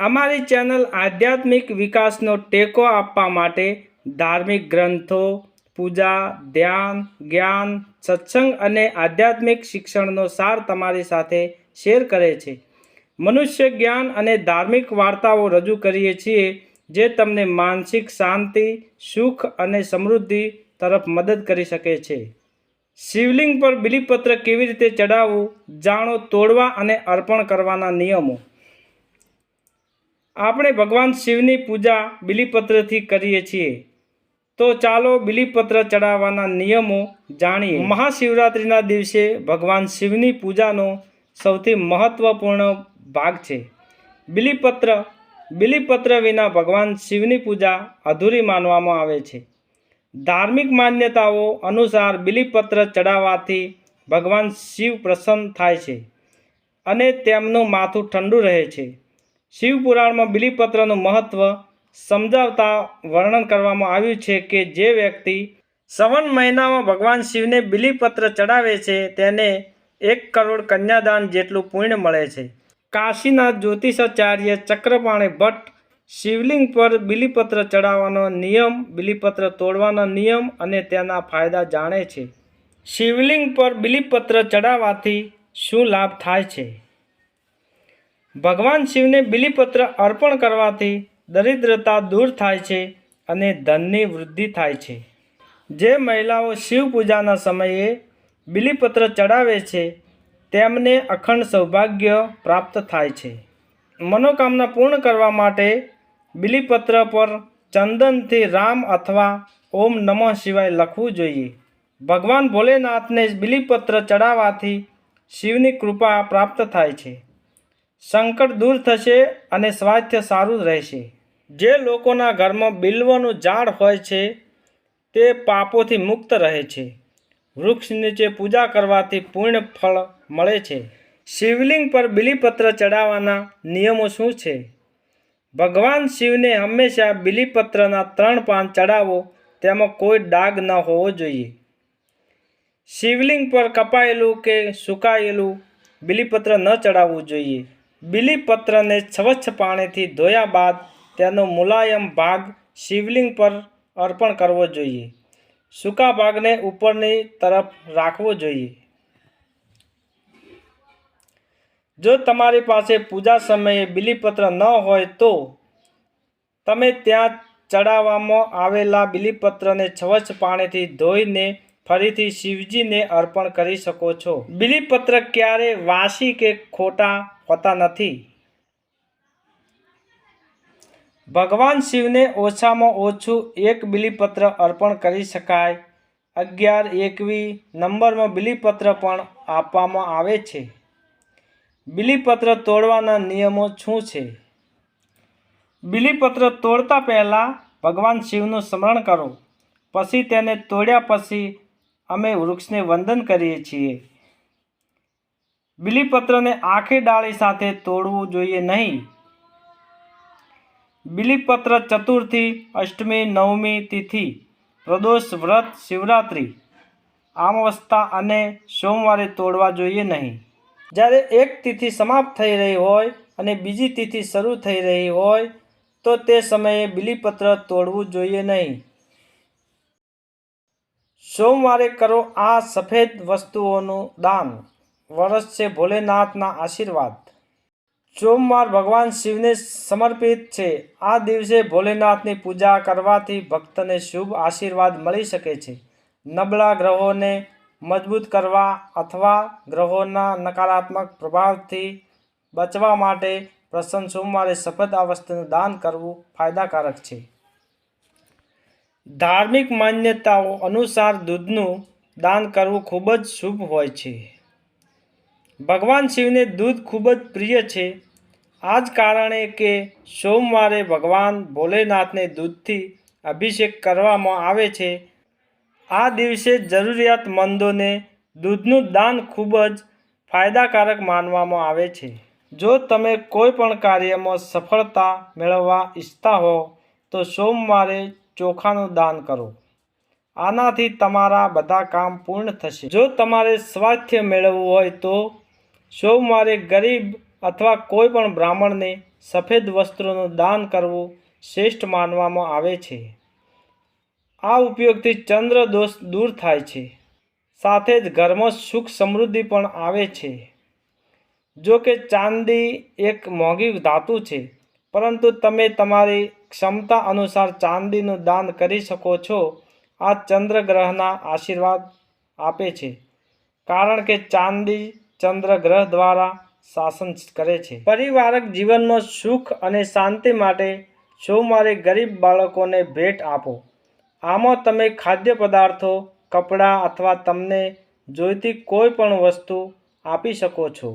અમારી ચેનલ આધ્યાત્મિક વિકાસનો ટેકો આપવા માટે ધાર્મિક ગ્રંથો, પૂજા, ધ્યાન, જ્ઞાન, સત્સંગ અને આધ્યાત્મિક શિક્ષણનો સાર તમારી સાથે શેર કરે છે. મનુષ્ય જ્ઞાન અને ધાર્મિક વાર્તાઓ રજૂ કરીએ છીએ જે તમને માનસિક શાંતિ, સુખ અને સમૃદ્ધિ તરફ મદદ કરી શકે છે. શિવલિંગ પર બીલીપત્ર કેવી રીતે ચડાવવું, જાણો તોડવા અને અર્પણ કરવાના નિયમો. આપણે ભગવાન શિવની પૂજા બીલીપત્રથી કરીએ છીએ, તો ચાલો બીલીપત્ર ચડાવવાના નિયમો જાણીએ. મહાશિવરાત્રિના દિવસે ભગવાન શિવની પૂજાનો સૌથી મહત્વપૂર્ણ ભાગ છે બીલીપત્ર. બીલીપત્ર વિના ભગવાન શિવની પૂજા અધૂરી માનવામાં આવે છે. ધાર્મિક માન્યતાઓ અનુસાર બીલીપત્ર ચડાવવાથી ભગવાન શિવ પ્રસન્ન થાય છે અને તેમનું માથું ઠંડુ રહે છે. શિવપુરાણમાં બીલીપત્રનું મહત્વ સમજાવતા વર્ણન કરવામાં આવ્યું છે કે જે વ્યક્તિ શ્રવણ મહિનામાં ભગવાન શિવને બીલીપત્ર ચડાવે છે તેને 1 કરોડ કન્યાદાન જેટલું પુણ્ય મળે છે. કાશીના જ્યોતિષાચાર્ય ચક્રપાણી ભટ્ટ શિવલિંગ પર બીલીપત્ર ચડાવવાનો નિયમ, બીલીપત્ર તોડવાના નિયમ અને તેના ફાયદા જાણે છે. શિવલિંગ પર બીલીપત્ર ચડાવવાથી શું લાભ થાય છે? ભગવાન શિવને બીલીપત્ર અર્પણ કરવાથી દરિદ્રતા દૂર થાય છે અને ધનની વૃદ્ધિ થાય છે. જે મહિલાઓ શિવ પૂજાના સમયે બીલીપત્ર ચડાવે છે તેમને અખંડ સૌભાગ્ય પ્રાપ્ત થાય છે. મનોકામના પૂર્ણ કરવા માટે બીલીપત્ર પર ચંદનથી રામ અથવા ઓમ નમઃ શિવાય લખવું જોઈએ. ભગવાન ભોલેનાથને બીલીપત્ર ચડાવવાથી શિવની કૃપા પ્રાપ્ત થાય છે. સંકટ દૂર થશે અને સ્વાસ્થ્ય સારું રહેશે. જે લોકોના ઘરમાં બિલ્વનું ઝાડ હોય છે તે પાપોથી મુક્ત રહે છે. વૃક્ષ નીચે પૂજા કરવાથી પુણ્ય ફળ મળે છે. શિવલિંગ પર બીલીપત્ર ચડાવવાના નિયમો શું છે? ભગવાન શિવને હંમેશા બીલીપત્રના 3 પાન ચડાવો, તેમાં કોઈ ડાઘ ન હોવો જોઈએ. શિવલિંગ પર કપાયેલું કે સુકાયેલું બીલીપત્ર ન ચડાવવું જોઈએ. બીલીપત્રને સ્વચ્છ પાણીથી ધોયા બાદ તેનો મુલાયમ ભાગ શિવલિંગ પર અર્પણ કરવો જોઈએ. સૂકા ભાગને ઉપરની તરફ રાખવો જોઈએ. જો તમારી પાસે પૂજા સમયે બીલીપત્ર ન હોય તો તમે ત્યાં ચડાવવામાં આવેલા બીલીપત્રને સ્વચ્છ પાણીથી ધોઈને ફરીથી શિવજીને અર્પણ કરી શકો છો. બીલીપત્ર ક્યારેય વાસી કે ખોટા હોતા નથી. ભગવાન શિવને ઓછામાં ઓછું 1 બીલીપત્ર અર્પણ કરી શકાય. 11, 21 નંબરમાં બીલીપત્ર પણ આપવામાં આવે છે. બીલીપત્ર તોડવાના નિયમો શું છે? બીલીપત્ર તોડતા પહેલાં ભગવાન શિવનું સ્મરણ કરો. પછી તેને તોડ્યા પછી અમે વૃક્ષને વંદન કરીએ છીએ. બીલીપત્રને આખી ડાળી સાથે તોડવું જોઈએ નહીં. બીલીપત્ર ચતુર્થી, અષ્ટમી, નવમી તિથિ, પ્રદોષ, વ્રત, શિવરાત્રિ, અમાવસ્યા અને સોમવારે તોડવા જોઈએ નહીં. જ્યારે એક તિથિ સમાપ્ત થઈ રહી હોય અને બીજી તિથિ શરૂ થઈ રહી હોય તો તે સમયે બીલીપત્ર તોડવું જોઈએ નહીં. સોમવારે કરો આ સફેદ વસ્તુઓનું દાન, વરસશે ભોલેનાથના આશીર્વાદ. સોમવાર ભગવાન શિવને સમર્પિત છે. આ દિવસે ભોલેનાથની પૂજા કરવાથી ભક્તને શુભ આશીર્વાદ મળી શકે છે. નબળા ગ્રહોને મજબૂત કરવા અથવા ગ્રહોના નકારાત્મક પ્રભાવથી બચવા માટે પ્રસન્ન સોમવારે સફેદ આ વસ્તુનું દાન કરવું ફાયદાકારક છે. ધાર્મિક માન્યતાઓ અનુસાર દૂધનું દાન કરવું ખૂબ જ શુભ હોય છે. ભગવાન શિવને દૂધ ખૂબ જ પ્રિય છે. આ જ કારણે કે સોમવારે ભગવાન ભોલેનાથને દૂધથી અભિષેક કરવામાં આવે છે. આ દિવસે જરૂરિયાતમંદોને દૂધનું દાન ખૂબ જ ફાયદાકારક માનવામાં આવે છે. જો તમે કોઈ પણ કાર્યમાં સફળતા મેળવવા ઈચ્છતા હો તો સોમવારે ચોખાનું દાન કરો. આનાથી તમારા બધા કામ પૂર્ણ થશે. જો તમારે સ્વાસ્થ્ય મેળવવું હોય તો સોમવારે ગરીબ અથવા કોઈ પણ બ્રાહ્મણને સફેદ વસ્ત્રોનું દાન કરવું શ્રેષ્ઠ માનવામાં આવે છે. આ ઉપયોગથી ચંદ્ર દોષ દૂર થાય છે, સાથે જ ઘરમાં સુખ સમૃદ્ધિ પણ આવે છે. જો કે ચાંદી એક મોંઘી ધાતુ છે, પરંતુ તમે તમારી ક્ષમતા અનુસાર ચાંદીનું દાન કરી શકો છો. આ ચંદ્રગ્રહના આશીર્વાદ આપે છે, કારણ કે ચાંદી ચંદ્રગ્રહ દ્વારા શાસન કરે છે. પરિવારક જીવનમાં સુખ અને શાંતિ માટે સોમવારે ગરીબ બાળકોને ભેટ આપો. આમાં તમે ખાદ્ય પદાર્થો, કપડાં અથવા તમને જોઈતી કોઈ પણ વસ્તુ આપી શકો છો.